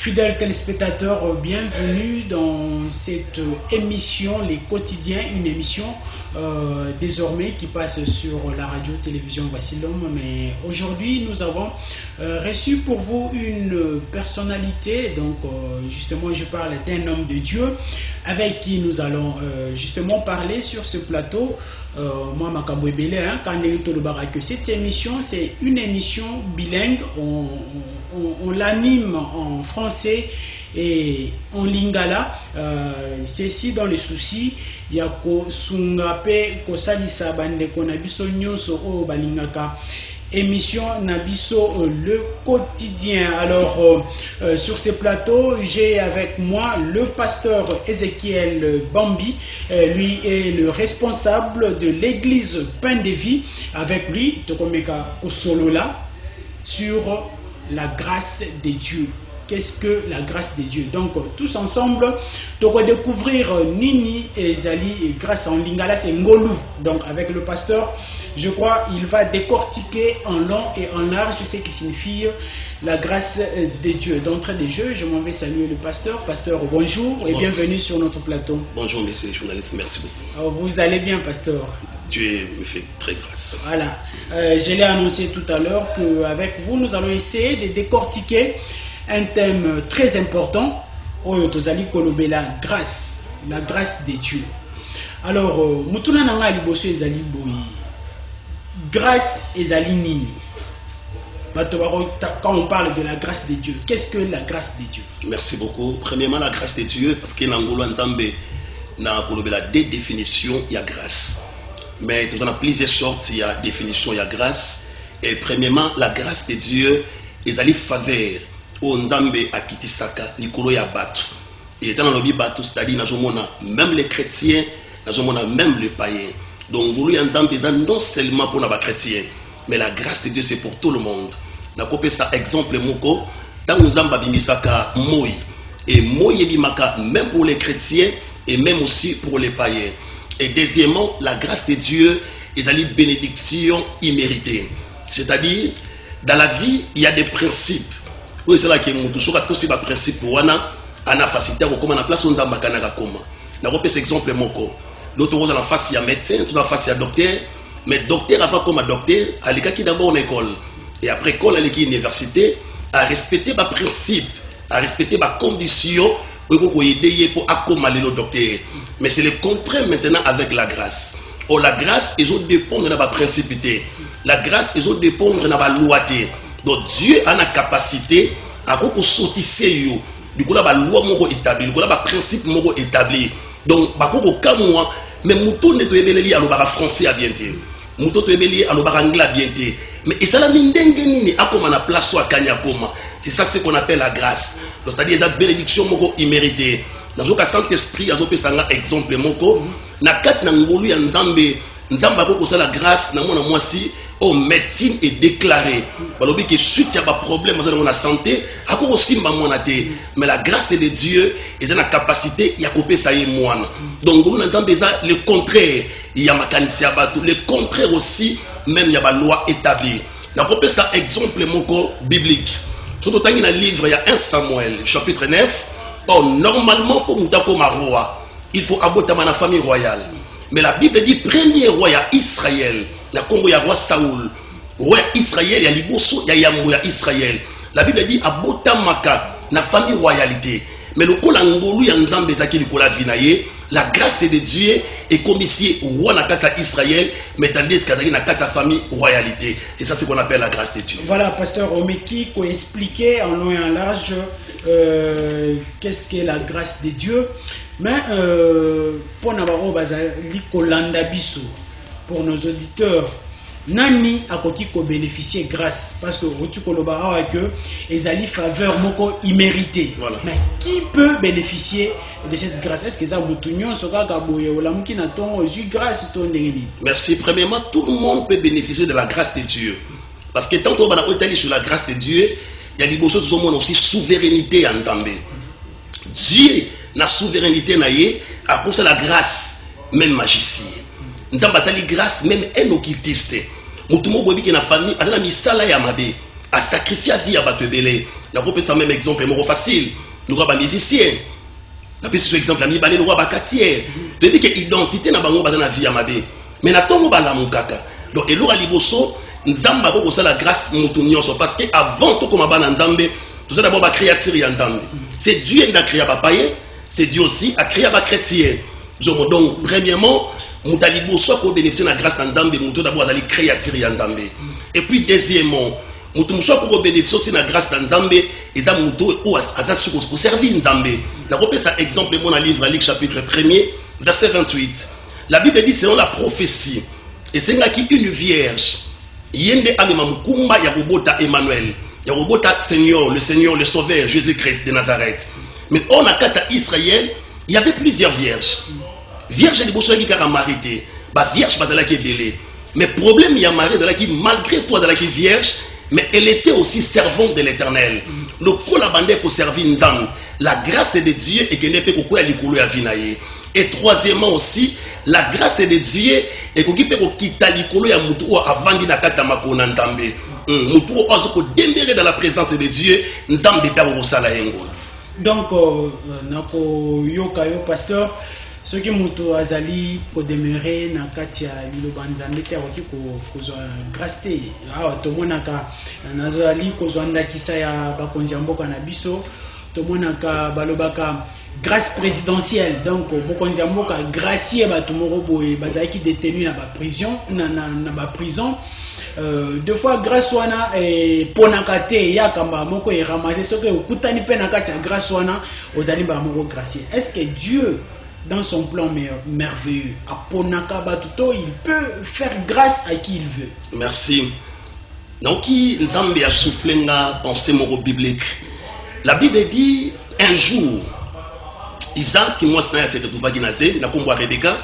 Fidèles téléspectateurs, bienvenue dans cette émission Les Quotidiens, une émission désormais qui passe sur la radio-télévision Voici l'Homme. Mais aujourd'hui, nous avons reçu pour vous une personnalité, donc justement je parle d'un homme de Dieu avec qui nous allons justement parler sur ce plateau. Moi, Makambo Ebele, que cette émission, c'est une émission bilingue. On l'anime en français et en lingala. C'est ici dans les soucis. Il y a Sungape, Kosalisa Bande, Konabiso Nyoso, O Balingaka. Émission Nabiso le quotidien. Alors sur ce plateau, j'ai avec moi le pasteur Ézéchiel Bambi. Lui est le responsable de l'église Pain de Vie. Avec lui, Tokomeka Kosolola sur la grâce de Dieu. Qu'est-ce que la grâce de Dieu? Donc tous ensemble, tu vas découvrir Nini et Zali grâce en lingala, c'est Ngolu. Donc avec le pasteur, je crois il va décortiquer en long et en large ce qui signifie la grâce de Dieu. D'entrée des jeux, je m'en vais saluer le pasteur. Pasteur, bonjour et bienvenue sur notre plateau. Bonjour messieurs les journalistes, merci beaucoup. Alors, vous allez bien, pasteur? Dieu me fait très grâce. Voilà, je l'ai annoncé tout à l'heure qu'avec vous, nous allons essayer de décortiquer un thème très important, la grâce de Dieu. Alors, grâce ezali nini? Quand on parle de la grâce de Dieu, qu'est-ce que la grâce de Dieu? Merci beaucoup. Premièrement, la grâce de Dieu, parce que Nangolo Nzambe na deux définitions, il y a grâce. Mais il y a plusieurs sortes, il y a définition, il y a grâce. Et premièrement, la grâce de Dieu, ezali faveur. O Nzambe akitisaka likolo ya batu. Et étant dans le batu, c'est-à-dire même les chrétiens, même les païens. Donc Ngulu ya Nzambe non seulement pour les chrétiens, mais la grâce de Dieu c'est pour tout le monde. Na kopé ça exemple moko, tant Nzamba bimisaka moi et moi bimaka même pour les chrétiens et même aussi pour les païens. Et deuxièmement, la grâce de Dieu est une bénédiction imméritée. C'est-à-dire dans la vie, il y a des principes. Oui, c'est là que nous touchons à tous ces principes. On a facilité à comment on a place on zamba kanaka koma. Na repère cet exemple moko. L'autre rose à la face il y a médecin, tout la face il y a docteur, mais docteur avant comme docteur, à l'école qui d'abord en école et après école à l'école université, à respecter ma principe, à respecter ma condition pour aider pour accommoder le docteur. Mais c'est le contraire maintenant avec la grâce. Oh la grâce ils ont dépendre de la principité. La grâce ils ont dépendre de la loyauté. Donc Dieu a la capacité à sortir du coup là la loi moko établie, du coup là le principe moko établi. Donc ba ko ka moi mais muto ne to ebeleli alobaka français à bienté. Muto to ebeleli alobaka anglais à bienté. Mais et ça la ndenge nini akoma na place so akanya koma. C'est ça ce qu'on appelle la grâce. C'est-à-dire la bénédiction moko imméritée. Dans le Saint-Esprit azo pesa nga exemple moko na kat na ngolu ya Nzambe Nzamba ko la grâce na mona mwasi. Oh, médecine est déclarée. Balobi que suite à un problème dans la santé, encore aussi mais la grâce de Dieu est la capacité à couper ça et moi. Donc nous avons besoin le contraire. Il y a le contraire aussi, même il y a une loi établie. Nous avons ça exemple biblique. Surtout dans le livre, il y a 1 Samuel, chapitre 9. Oh, normalement, pour nous comme roi, il faut aborder la famille royale. Mais la Bible dit premier roi Israël. La Congo ya roi Saoul, roi Israël, il y a Liboso, il y a Yambo Israël. La Bible dit abota maka na famille royalité. Mais le kolangolu ya Nzambe zaki le kola vinaye, la grâce de Dieu est comme ici roi na kata Israël, mais tandis qu'azaki na kata famille royalité. C'est ça ce qu'on appelle la grâce de Dieu. Voilà, pasteur Omeki qui expliquait en long et en large qu'est-ce qu'est la grâce de Dieu. Mais pour nabaro bazali kolanda biso. Pour nos auditeurs, nani akoki ko bénéficier grâce parce que tu koloba que ezali faveur moko imméritée. Voilà. Mais qui peut bénéficier de cette grâce? Est-ce que ça mutunyo soka kaboye olamuki na ton grâce ton ndengeni? Merci. Premièrement, tout le monde peut bénéficier de la grâce de Dieu. Parce que tant qu'on va étaler sur la grâce de Dieu, il y a des choses qui aussi souveraineté en Nzambe. Dieu na souveraineté na ye a pour ça la grâce même magicien. Nzamba sali grâce même un occultiste. Mutumo bobi que na famille azana misala ya mabe a sacrifié vie à batebele La groupe ça même exemple est facile. Nous avons des musiciens. La piste sur exemple, nous avons des rois bakatiers. Tu dis que l'identité n'a pas dans la vie à Mabé. Mais n'a pas la moukaka. Donc, et l'ora liboso, Nzamba ko la grâce moutounionso. Parce que avant tout comme abana Nzambe, tout ça d'abord va créer Nzambe. C'est Dieu qui a créé ba païen, c'est Dieu aussi a créé ba chrétien. Donc, premièrement, Moutaliboso ko bénéficier de la grâce Nzambe, moutou d'abord azali créer Nzambe. Et puis deuxièmement, Moutoumousso pour bénéficier aussi de la grâce Nzambe, et ça moutou ou azasi pour servir Nzambe. La repère ça exemple mon livre Luc chapitre 1er verset 28. La Bible dit selon la prophétie, et c'est là qui une vierge, yende amema mkumba ya robota Emmanuel, ya robota Seigneur, le Sauveur Jésus-Christ de Nazareth. Mais on a quatre à Israël, il y avait plusieurs vierges. Vierge de bosso qui a marité, bah vierge bazala qui est belé. Mais problème il y a Marie qui malgré toi qui vierge, mais elle était aussi servante de l'Éternel. Le coup la bande pour servir Nzam, la grâce de Dieu et qu'elle n'est pas pour likolo ya vinaye. Et troisièmement aussi, la grâce de Dieu et qu'on peut quitter likolo ya mutu avant de nakata makona Nzambe. Mutu ozo ko dembere dans la présence de Dieu, Nzambe pa ko sala yengo. Donc nako yoka yo pasteur, ce qui mutu azali ko demeurer na kati ya liloba Nzambe te akoki ko zo grâce te. Ah to monaka nazali ko zo ndakisa ya bakonzi mboka na biso, to monaka balobaka grâce présidentielle. Donc bokonzi mboka gracier bato moko boye bazali ki détenu na ba prison na ba prison. Deux fois grâce wana ponaka te ya kamba moko e ramasser ce que okutani pe na kati ya grâce wana ozali ba moko gracier. Est-ce que Dieu dans son plan merveilleux à ponaka batuto il peut faire grâce à qui il veut? Merci. Donc Nzambe a soufflé na pensée moko biblique. La Bible dit un jour Isaac qui moi c'est cette trouva qui nazé na kombo Rebecca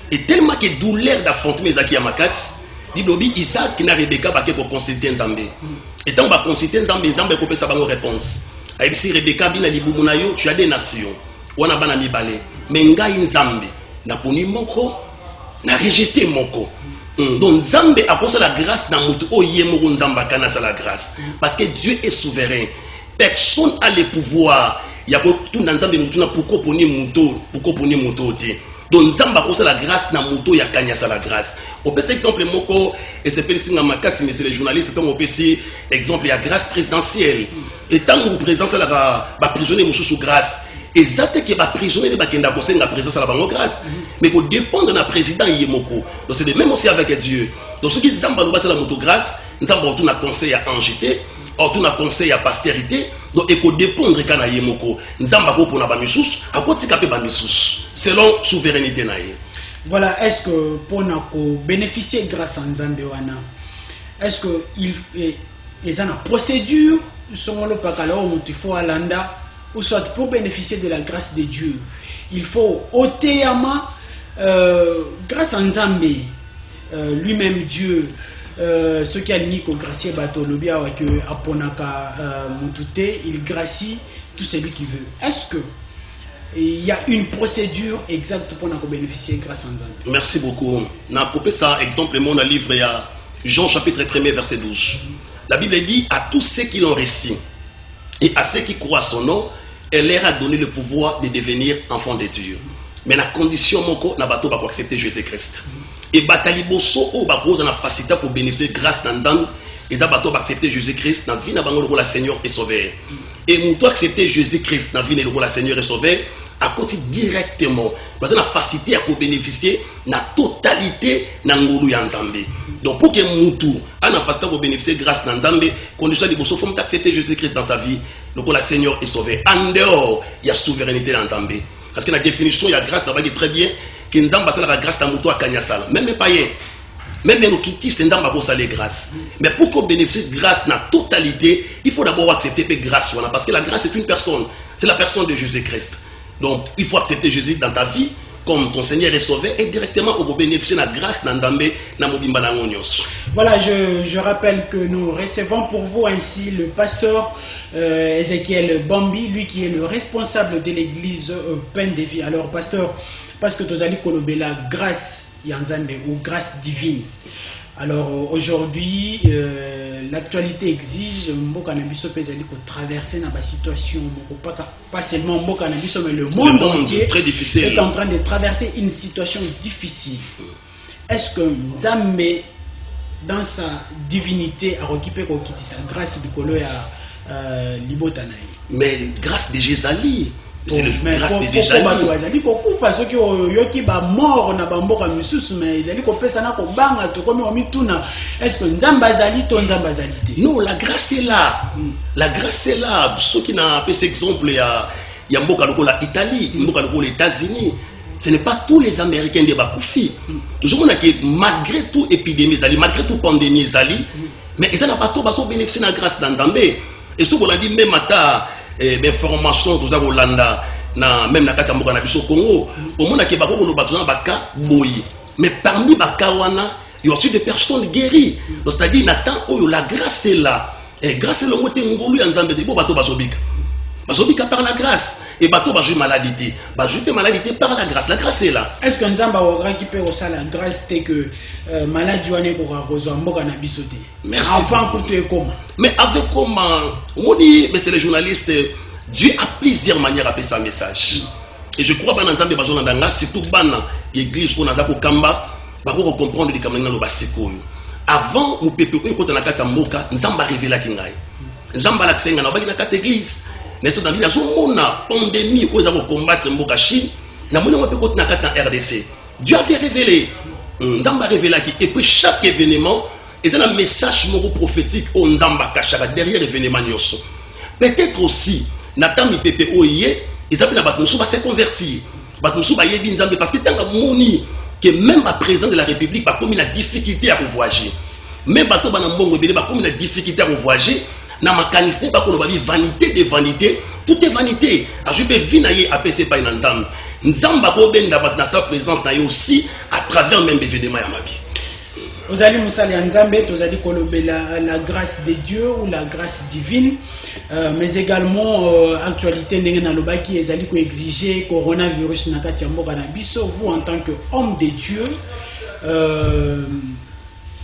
et tellement que douleur d'affrontement Isaac ya makas Bible Isaac qui na Rebecca ba pour consulter Nzambe. Et tant ba consulter Nzambe Nzambe ko pesa bango réponse. Ayi si Rebecca bina libumu na yo tu as des nations. Wana bana mibale. Mais ngai Nzambe na poni moko na rejeté moko. Donc Nzambe a posé la grâce dans mutu oye moko Nzamba kana sa la grâce parce que Dieu est souverain. Personne a le pouvoir. Il y a tout dans Nzambe mutu na pourquoi poni muto te. Donc Nzamba a la grâce na muto ya kanya sa la grâce. On peut exemple moko et c'est pelsi na makasi mais c'est les journalistes tant on peut si exemple il y a grâce présidentielle. Et tant que présidence la ba prisonnier musu sous grâce. Exact que ba prisonnier ba kenda ko senga présence la bango grâce. Mais pour dépendre na président yemoko. Donc c'est le même aussi avec Dieu. Donc ce qui Nzamba do ba la muto grâce, Nzamba tout na conseil à angité, tout na conseil à postérité. Donc il faut dépendre kana yemoko. Nzamba ko pona ba misusu, akotika pe ba misusu selon souveraineté na ye. Voilà, est-ce que pour bénéficier grâce à Nzambe wana, est-ce que ils ont une procédure selon le pakalo il faut alanda ou soit pour bénéficier de la grâce de Dieu, il faut otéama grâce à Nzambe lui-même Dieu ce qui a l'unique au gracier bateau le bien avec aponaka mutute il gracie tout celui qui veut. Est-ce que il y a une procédure exacte pour nous bénéficier grâce à Nzambe? Merci beaucoup. N'a coupé ça exemple mon livre il y a Jean chapitre 1er verset 12. La Bible dit à tous ceux qui l'ont reçu et à ceux qui croient à son nom, elle leur a donné le pouvoir de devenir enfants de Dieu. Mais la condition moko na bato ba accepter Jésus-Christ. Et batali bosso o ba cause na facilité pour bénéficier grâce à Nzambe, et za bato ba accepter Jésus-Christ na vie na bango la Seigneur et Sauveur. Et nous accepter Jésus-Christ na vie na la Seigneur et Sauveur à côté directement parce que la facilité à bénéficier na totalité na ngolu ya Nzambe. Donc pour que mutu ana facilité pour bénéficier grâce à Nzambe, condition de bosso faut accepter Jésus-Christ dans sa vie, donc la Seigneur et Sauveur. En dehors, il y a souveraineté dans Nzambe. Parce que la définition il y a grâce là-bas dit très bien que Nzamba ça la grâce na mutu akanya sala. Même païen. Même nous qui disent Nzamba pour ça les grâces. Mais pour qu'on bénéficie de grâce na totalité, il faut d'abord accepter la grâce parce que la grâce c'est une personne, c'est la personne de Jésus-Christ. Donc, il faut accepter Jésus dans ta vie comme ton Seigneur est sauvé et directement au bénéficier de la grâce d'Nzambe na mobimba na ngonyos. Voilà, je rappelle que nous recevons pour vous ainsi le pasteur Ezekiel Bambi, lui qui est le responsable de l'église Pain de Vie. Alors, pasteur, parce que tu as dit qu'on a la grâce Nzambe ou grâce divine. Alors aujourd'hui, l'actualité exige Mboka Nabiso Pezali qu'on traverser dans la situation, pas seulement Mboka Nabiso, mais le monde entier très difficile. Est en train de traverser une situation difficile. Est-ce que Nzambe, dans sa divinité, a récupéré sa grâce de Kolo à Libotanaï? Mais grâce de Jézali. C'est le grâce des Jésus. Est-ce que Nzambazali ton Nzambazalité? Non, la grâce est là. La grâce est là. Ceux qui n'ont pas cet exemple, il y a Mboka Loko la Italie, Mboka Loko les États-Unis. Ce n'est pas tous les Américains de Bakoufi. Toujours on a que malgré tout épidémie, malgré tout pandémie, mais ils n'ont pas tout bénéficié de la grâce d'Nzambé. Et ce qu'on a dit même à information tout ça Hollanda na même na kati mboka na biso Congo au monde ke bako ko batuna baka boyi mais parmi baka wana il y a aussi des personnes guéries donc c'est-à-dire n'attend oyo la grâce est là et grâce le ngote ngolu ya Nzambe bo bato bazobika par la grâce et bato ba jouer maladie par la grâce est là. Est-ce que Nzamba au récupérer ça la grâce c'est que maladie wana ko rezo mboka na biso te? Merci. Enfin coûter comment? Mais avec comment on dit, mais c'est les journalistes, Dieu a plusieurs manières à passer sa message. Et je crois que dans Nzambe bazona ndanga surtout bana l'église on a za ko kamba ba ko comprendre les kamena no basiko. Avant mon peuple quand on a kata mboka Nzamba révéla kingai. Nzamba la ksenga na ba na kata église. N'est-ce pas dans la zone pandémie où ils vont combattre mboka Chine na mona pe ko na kata RDC. Dieu avait révélé Nzamba révéla qui et puis chaque événement et c'est un message prophétique au Nzamba Kachaka derrière l'événement Nyoso. Peut-être aussi, Nathan Mipepe Oye, ils appellent à Batmoussou se convertir. Batmoussou va y Nzambe parce que tant que moni que même le président de la République a commis la difficulté à voyager. Même bateau Banambongo Bélé a commis la difficulté à voyager. Dans ma canisne, pas qu'on va dire vanité de vanité, tout est vanité. Je peux vinailler à PC par Nzambe. Nzamba Boben dans sa présence aussi à travers même l'événement Yamabi. Ozali Moussali Nzambe, Ozali Kolobe la grâce de Dieu ou la grâce divine, mais également actualité Nengen Lobaki ezali ko exiger coronavirus nakati mboka na biso. Vous en tant qu'homme de Dieu,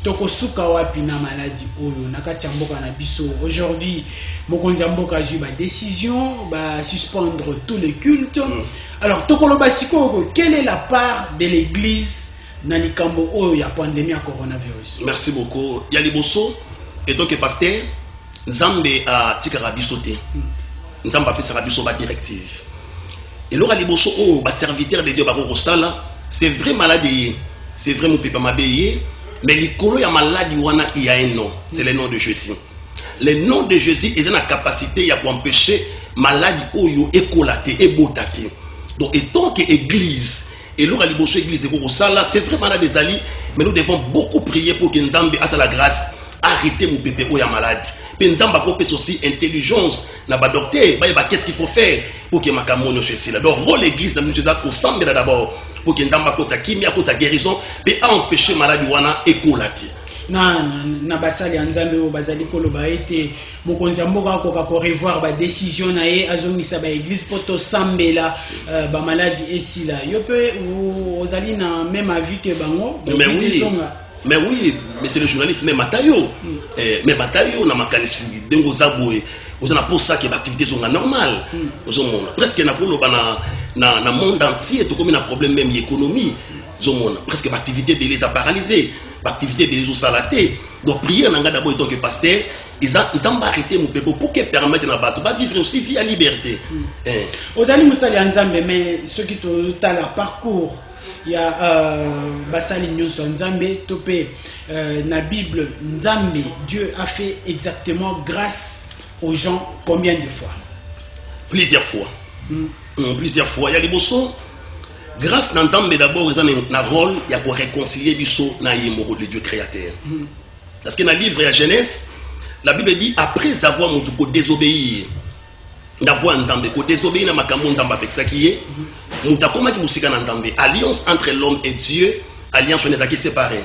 tokosuka wapi na maladie oyo nakati mboka na biso. Aujourd'hui, mokonzi mboka ju ba décision ba suspendre tous les cultes. Alors tokoloba siko quelle est la part de l'église dans les cambo où il y a pandémie à coronavirus? Merci beaucoup. Il y a les bosso et donc pasteur Nzambe a tikara bisoté. Nzamba pe sara biso ba directive. Et là les bosso oh ba serviteur de Dieu ba ko là, c'est vrai maladie. C'est vrai mon papa mabeye, mais les colo ya maladie wana il y a un nom, c'est le nom de Jésus. Le nom de Jésus ils ont la capacité à empêcher maladie oyo écolater et botater. Donc étant que église et l'on a l'église c'est vraiment là des alliés, mais nous devons beaucoup prier pour que Nzambe a la grâce arrêter mon bébé ou ya malade. Puis Nzamba peut aussi intelligence, na ba docteur, qu'est-ce qu'il faut faire pour que makamono ceci là. Donc rôle l'église dans nous au centre d'abord pour que Nzamba côté kimia côté guérison et empêcher maladie wana écolater. Na basali Nzambe o bazali koloba ete mokonzi mboka ko revoir ba décision na ye azongisa ba église poto sambela ba maladie esila yo pe ozali na même avis que bango. Mais oui, mais c'est le journaliste même Matayo mais Matayo na makanisi dengo zaboué ozana pour ça que l'activité sont normale ozomona presque na koloba na monde entier tout comme un problème même économie ozomona presque l'activité de les a paralysé. L'activité de les salatés. Donc, prier en d'abord en tant que pasteur, ils ont arrêté mon peuple pour qu'ils permettent à battre, vivre aussi via la liberté. Ozali Moussali Nzambe, mais ceux qui ont la parcours, il y a Basali Nyonso Nzambe, topé la Bible, Nzambe, Dieu a fait exactement grâce aux gens combien de fois? Plusieurs fois. Plusieurs fois. Il y a les bossons. Grâce à Nzambe d'abord, ils ont un rôle pour réconcilier le Dieu créateur. Parce que dans le livre de la Genèse, la Bible dit après avoir désobéi, d'avoir Nzambe, désobéi dans makambo Nzambe avec ça qui est, alliance entre l'homme et Dieu, alliance qui séparée.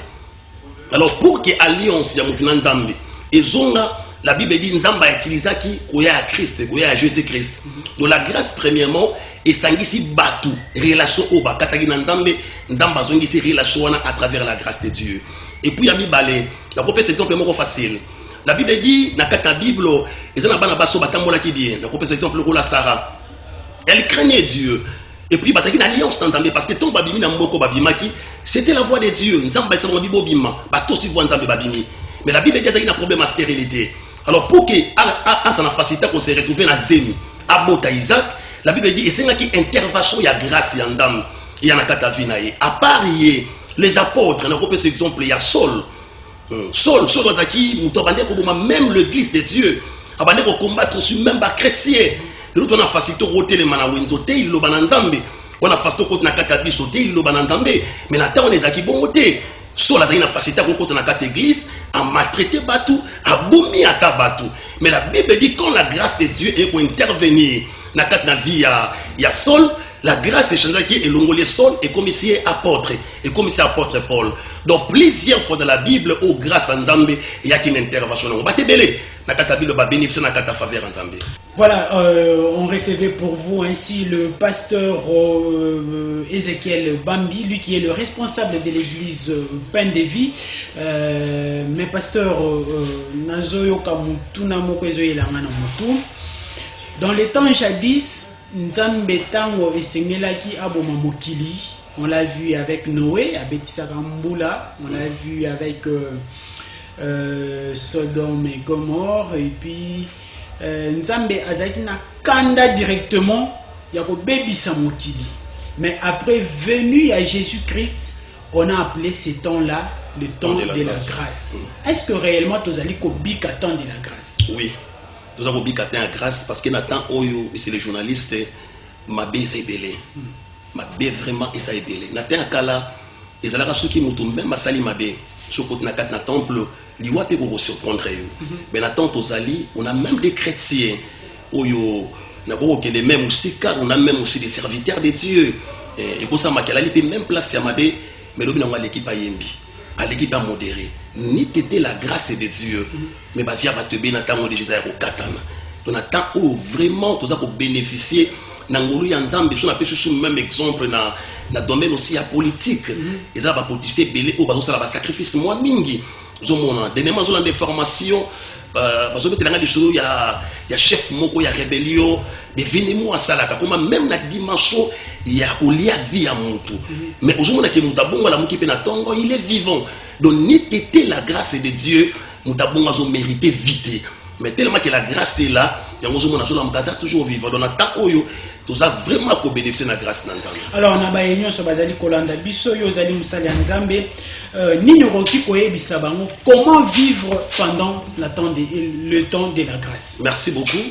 Alors pour que l'alliance ya Nzambe, ils ont la Bible dit Nzambe a utilisé qui à Christ, à Jésus-Christ. Donc la grâce premièrement et sangisi batu relation au bakatagi na Nzambe Nzamba zongisi relation à travers la grâce de Dieu. Et puis, il y a mis balai. La copie, c'est exemple facile. La Bible dit, dans la Bible, ils ont bien. La copie, c'est exemple la Sarah. Elle craignait Dieu. Et puis, parce qu'il y a une alliance dans Zambé. Parce que ton babimi, c'était la voix de Dieu. Nzamba, c'est mon bibobima. Bato si voix Nzambé babimi. Mais la Bible dit qu'il y a un problème à stérilité. Alors, pour que, à sa facilité, qu'on se retrouve dans Zémi, à Bota Isaac, la Bible dit, et c'est là qu'il y a intervention, il y a grâce, il y a Nzam, il y a Nakata Vinaye. À part, les apôtres, on a repris cet exemple, il y a Saul. Saul, Ozaki, même l'église de Dieu, abandé pour combattre sur même les chrétiens. L'autre, on a facilité roter les manawinzote, il l'oba Nzambe. On a facilité côté na katabisote, il l'oba Nzambe. Mais là, on est aki bon côté. Saul a facilité côté na kat église, à maltraiter Batou, à boumi à Batou. Mais la Bible dit quand la grâce de Dieu est pour intervenir dans la vie, il y a Saul, la grâce de Dieu qui est l'ongolé Saul et comme ici apôtre, et comme ici apôtre Paul. Donc plusieurs fois dans la Bible, où grâce à Nzambe, il y a une intervention. On va te béler. Voilà, on recevait pour vous ainsi le pasteur Ézéchiel Bambi, lui qui est le responsable de l'église Pain de Vie. Mais pasteur Nazoyo Kamutuna Mokozoye Langana Mutu. Dans les temps jadis, Nzambe Tango et Sengelaki Aboma Mokili. On l'a vu avec Noé, à Betisakamboula. On l'a vu avec Sodome et Gomorre. Et puis, Nzambe Azaki na kanda directement. Yako Baby Samokili. Mais après, venu à Jésus-Christ, on a appelé ces temps-là le temps de la grâce. Est-ce que réellement, tu as dit que temps de la grâce? Oui. Nous avons dit la grâce parce que Nathan Oyo, c'est les journalistes, m'a baisé belé. M'a baisé vraiment et ça est belé. Nathan Akala, les alara ceux qui m'ont même à Sali m'a baisé. Sur côté Nakat na temple, l'Iwa peut vous surprendre. Mais Nathan Tozali, on a même des chrétiens. Oyo, n'a pas aucun des mêmes aussi, car on a même aussi des serviteurs de Dieu. Et pour ça, Makala, il peut même placer à Mabé, mais l'objet n'a l'équipe à Yembi, à l'équipe à modérer. Ni t'étais la grâce de Dieu, mais bah via batebe na tango de Jésus au katana. Donc na temps où vraiment tout ça pour bénéficier n'angolu yanzambe, je n'appelle sur même exemple na domaine aussi à politique. Et ça va politiser belé au bazo ça va sacrifice moi mingi. Zomona dernièrement on a des formations bazo mettre des choses il y a chef moko il y a rébellion des venez-moi ça là comme même la dimension il y a olia vie à mutu. Mais aujourd'hui on a que mutabonga la mukipe na tongo il est vivant. Donc, ni t'étais la grâce de Dieu, nous avons mérité vite. Mais tellement que la grâce est là, nous avons toujours vivant. Donc, nous avons vraiment bénéficié de la grâce. Alors, on a réunion sur Bazali Kolanda, Bisso, Yozali Moussali Nzambe, Nino Roki Koye Bissabango, comment vivre pendant le temps de la grâce? Merci beaucoup.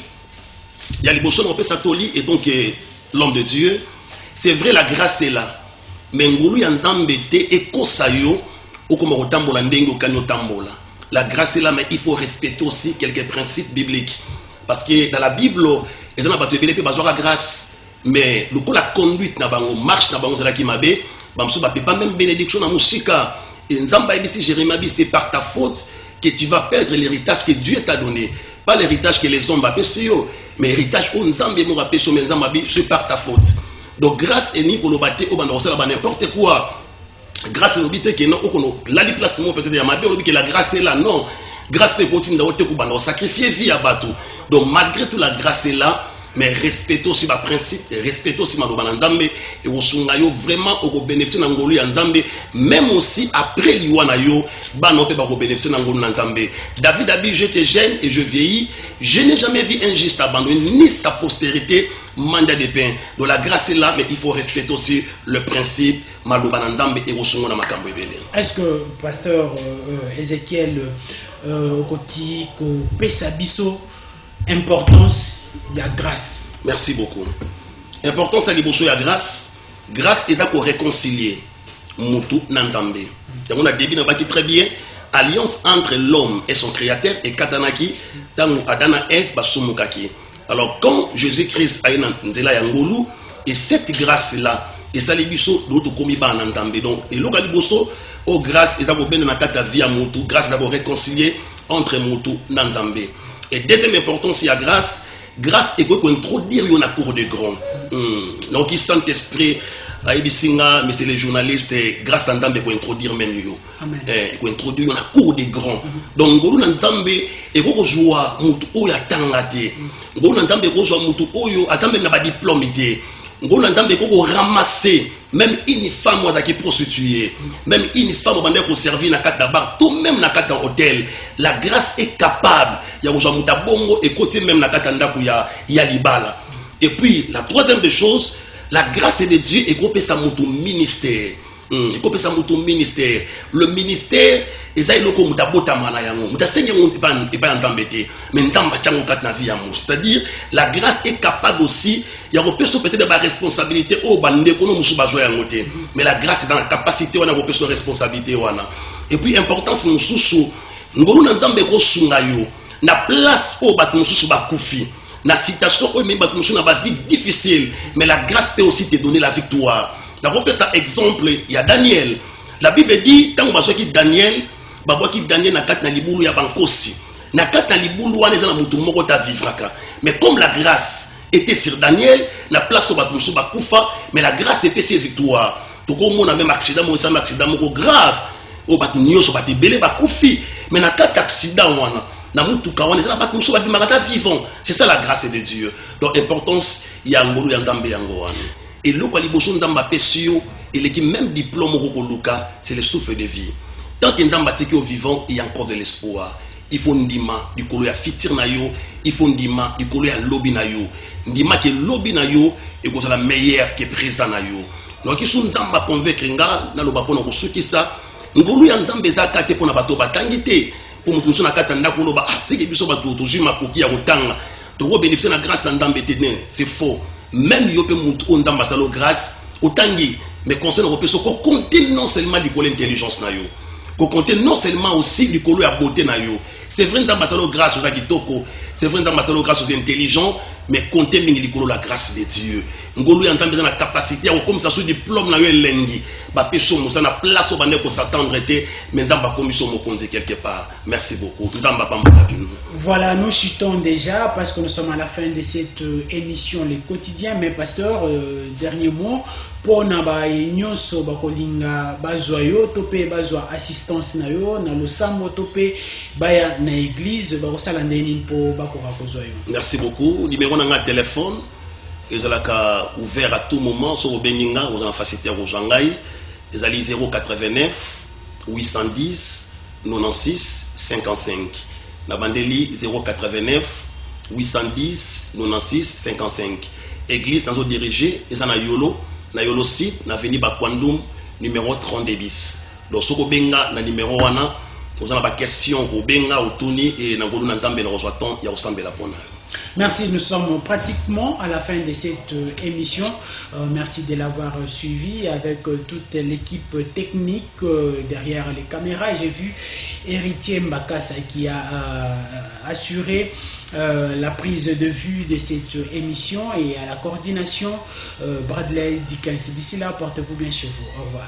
Il y a les Bochons, on peut s'attoler, et donc l'homme de Dieu. C'est vrai, la grâce est là. Mais Ngulu Yanzambe te ekosayo. La grâce est là, mais il faut respecter aussi quelques principes bibliques. Parce que dans la Bible, ils ont besoin de la grâce. Mais le coup, la conduite, marche, pas même bénédiction dans Moussika. Et Jérémie, c'est par ta faute que tu vas perdre l'héritage que Dieu t'a donné. Pas l'héritage que les hommes ont mais l'héritage où c'est par ta faute. Donc, grâce est ni pour le bâtir, n'importe quoi. Grâce à l'obité que non, la déplacement peut-être que la grâce est là, non. Grâce peut continuer à sacrifier vie à Batou. Donc malgré tout la grâce est là, mais respectons aussi ma principe, respectons aussi ma Nzambe et au sungayo vraiment au bénéficier d'Angolu Nzambe, même aussi après l'Iwanayo, banote ba bénéficier d'Angolu Nzambe. David a dit je te gêne et je vieillis, je n'ai jamais vu un juste abandonné ni sa postérité mandat de pain. Donc la grâce est là, mais il faut respecter aussi le principe. Est-ce que pasteur Ézéchiel Okoti pesa biso importance de la grâce? Merci beaucoup. Importance à l'ibosho ya grâce. Grâce est à réconcilier Moutou Nanzambe. On a début très bien alliance entre l'homme et son créateur et Katanaki dans Adana F Basumukaki. Alors quand Jésus-Christ a une nzela yangolu et cette grâce là et ça les biso d'autres commis ba Nanzambe. Donc et local biso au grâce et à ben na kata via Moutou grâce d'abord réconcilier entre Moutou Nanzambe. Et deuxième importance il y a grâce est quoi qu'on introduire une cour de grand. Donc il Saint-Esprit Aïbisinga, mais c'est les journalistes, grâce à Nzambe, pour introduire même yo. Pour introduire la cour des grands. Donc, Ngolu Nzambe, et vous jouez Moutou Oya Tangate. Ngolu Nzambe, vous jouez Moutou Oyo, Azambe n'a pas diplôme. Ngolu Nzambe, vous ramasser, même une femme qui est prostituée, même une femme qui servir dans le bar, tout même dans le hôtel. La grâce est capable. Il y a des gens bongo et côté même dans le ya libala. Et puis, la troisième des choses, la grâce de Dieu est coupée sa moutou ministère. Ministère. Le ministère, c'est-à-dire, la grâce est capable aussi, il y a peut-être des responsabilités, mais la grâce est dans la capacité, on a des responsabilités. Et puis, importance, nous sous nous na place au bâtiment sous Bakoufi. Na situation où même bâtiment na vie difficile, mais la grâce peut aussi te donner la victoire. D'abord ça exemple, il y a Daniel. La Bible dit tant que qui Daniel, Daniel na kat na libulu ya bankosi. Na kat na libulu wana za na mutu moko ta vivraka. Mais comme la grâce était sur Daniel, na place au bâtiment sous Bakoufa, mais la grâce était sur victoire. Tout comme on a même accident moko grave. Au bâtiment sur Batibele Bakoufi, mais na kat accident wana. C'est ça la grâce de Dieu. Donc, importance, il y a un golo Nzambe yango. Et le Kwaliboso Nzamba Pesio, et l'équipe même diplôme au Luka, c'est le souffle de vie. Tant que Nzamba tiki au vivant, il y a encore de l'espoir. Il faut ndima du kolo ya fitir na yo, il faut ndima du kolo ya lobby na yo. Ndima que lobby na yo et que c'est la meilleure qui est présent na yo. Donc, il faut Nzamba convaincre nga na lo bapona ko suki ça. Ngolo ya Nzambe za kate pona bato batangite. Pour nous tous, bénéficier de la grâce à Nzambe, c'est faux. Même si on a la grâce, mais conseil européen, qu'on compte non seulement du côté intelligence, qu'on compte non seulement aussi du côté beauté. C'est vrai que nous avons la grâce aux Kitoko, c'est vrai que nous avons la grâce aux intelligents, mais comptez du côté la grâce de Dieu. Nous avons la capacité, comme ça, sur le diplôme, na place au bandé pour s'attendre, mais nous avons commis sur quelque part. Merci beaucoup. Voilà, nous chutons déjà parce que nous sommes à la fin de cette émission Les Quotidiens. Mais pasteur, dernier mot, pour naba nyonso bakolinga bazoyo topé bazo assistance na yo na losambo topé baya na église bakosala ndeni po bakora kozoyo. Merci beaucoup. Numéro na téléphone ils ont ouvert à tout moment sur au Beninga aux facilité au Jangai. Ils allaient 089 810 96 55. La bandeli 089 810 96 55. Église dans dirigé ils en a Yolo. Na Yolo site na avenue Bakwandum numéro 32 bis. Donc soko benga na numéro wana vous avez des questions au benga au tuni et na ngolu na Nzambe na reçoit temps ya osambela pona. Merci, nous sommes pratiquement à la fin de cette émission. Merci de l'avoir suivi avec toute l'équipe technique derrière les caméras. Et j'ai vu Héritier Mbakassa qui a assuré la prise de vue de cette émission et à la coordination Bradley Dickens. D'ici là, portez-vous bien chez vous. Au revoir.